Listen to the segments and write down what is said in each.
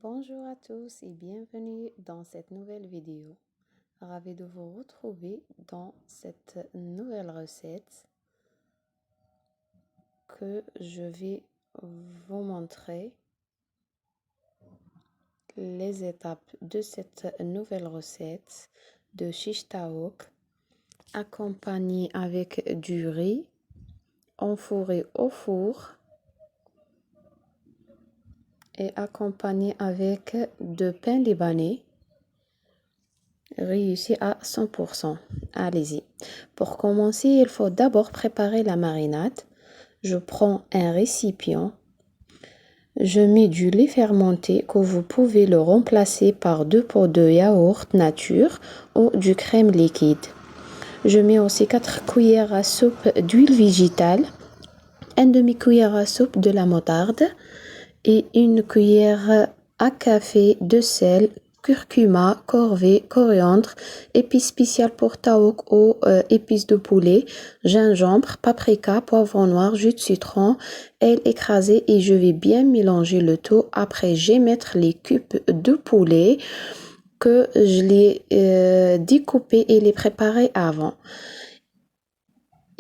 Bonjour à tous et bienvenue dans cette nouvelle vidéo. Ravi de vous retrouver dans cette nouvelle recette que je vais vous montrer les étapes de cette nouvelle recette de shish taouk accompagnée avec du riz enfourré au four et accompagné avec de pain libanais réussi à 100%. Allez-y. Pour commencer, il faut d'abord préparer la marinade. Je prends un récipient. Je mets du lait fermenté que vous pouvez le remplacer par 2 pots de yaourt nature ou du crème liquide. Je mets aussi 4 cuillères à soupe d'huile végétale, 1 demi-cuillère à soupe de la moutarde et 1 cuillère à café de sel, curcuma, corvée, coriandre, épices spéciales pour taouk ou épices de poulet, gingembre, paprika, poivron noir, jus de citron, ail écrasé et je vais bien mélanger le tout. Après, je vais mettre les cubes de poulet que je l'ai découpé et les préparé avant.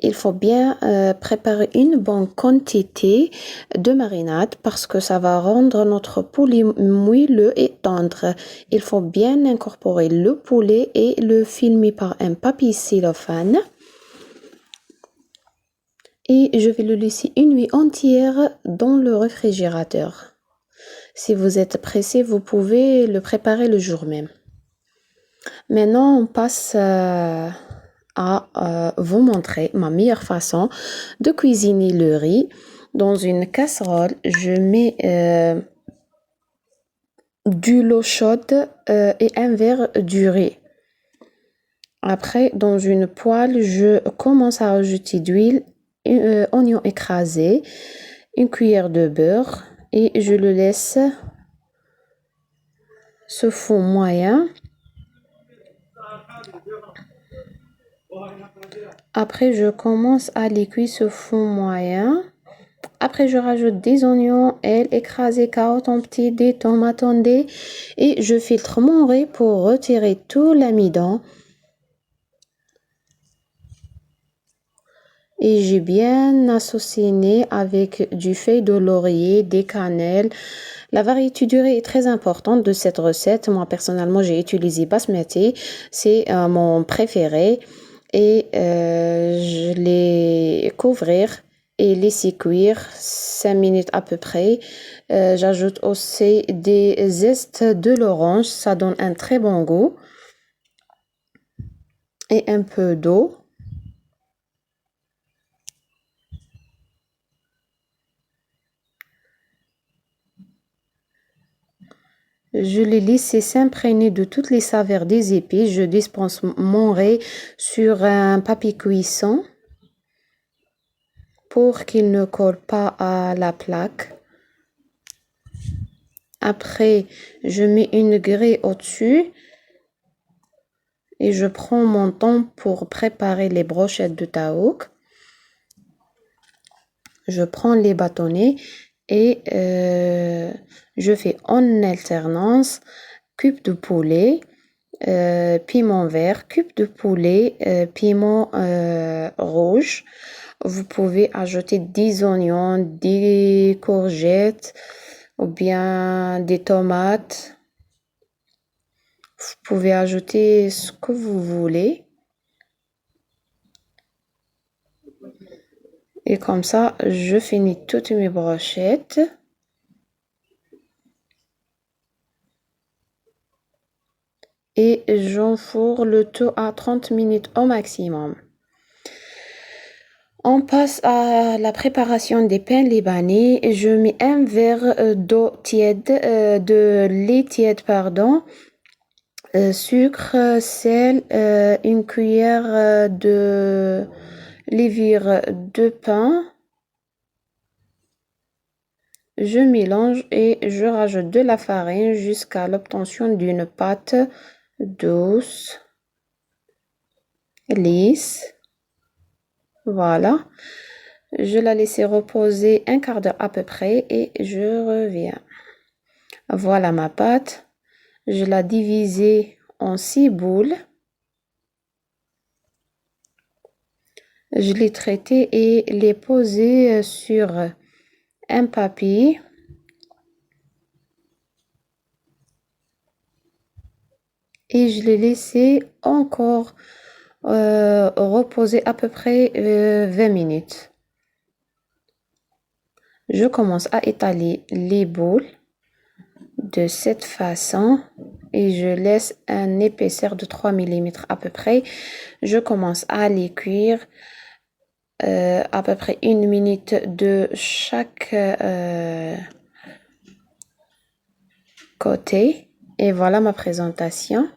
Il faut bien préparer une bonne quantité de marinade parce que ça va rendre notre poulet moelleux et tendre. Il faut bien incorporer le poulet et le filmer par un papier cellophane. Et je vais le laisser une nuit entière dans le réfrigérateur. Si vous êtes pressé, vous pouvez le préparer le jour même. Maintenant, on passe à vous montrer ma meilleure façon de cuisiner le riz. Dans une casserole, je mets de l'eau chaude et un verre du riz. Après, dans une poêle, je commence à ajouter d'huile, oignon écrasé, une cuillère de beurre et je le laisse se fond moyen. Après, je commence à les cuire ce fond moyen. Après, je rajoute des oignons, ail écrasé, carottes en petits, des tomates en dés et je filtre mon riz pour retirer tout l'amidon. Et j'ai bien assaisonné avec du feuille de laurier, des cannelles. La variété du riz est très importante de cette recette. Moi, personnellement, j'ai utilisé basmati. C'est mon préféré. Et je l'ai couvrir et laisser cuire 5 minutes à peu près. J'ajoute aussi des zestes de l'orange. Ça donne un très bon goût. Et un peu d'eau. Je l'ai laissé s'imprégner de toutes les saveurs des épices. Je dispense mon riz sur un papier cuisson pour qu'il ne colle pas à la plaque. Après, je mets une grille au-dessus et je prends mon temps pour préparer les brochettes de taouk. Je prends les bâtonnets et je fais en alternance cube de poulet, piment vert, cube de poulet, piment rouge. Vous pouvez ajouter des oignons, des courgettes ou bien des tomates. Vous pouvez ajouter ce que vous voulez. Et comme ça, je finis toutes mes brochettes. Et j'enfourne le tout à 30 minutes au maximum. On passe à la préparation des pains libanais. Je mets un verre d'eau tiède, de lait tiède, pardon, sucre, sel, une cuillère de levure de pain. Je mélange et je rajoute de la farine jusqu'à l'obtention d'une pâte douce, lisse. Voilà. Je la laisse reposer un quart d'heure à peu près et je reviens. Voilà ma pâte. Je l'ai divisée en 6 boules. Je l'ai traitée et l'ai posée sur un papier. Et je l'ai laissé encore reposer à peu près 20 minutes. Je commence à étaler les boules de cette façon et je laisse une épaisseur de 3 mm à peu près. Je commence à les cuire à peu près 1 minute de chaque côté. Et voilà ma présentation.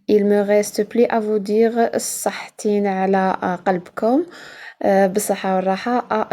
Il me reste plus à vous dire صحتين على قلبكم بصحة والراحة.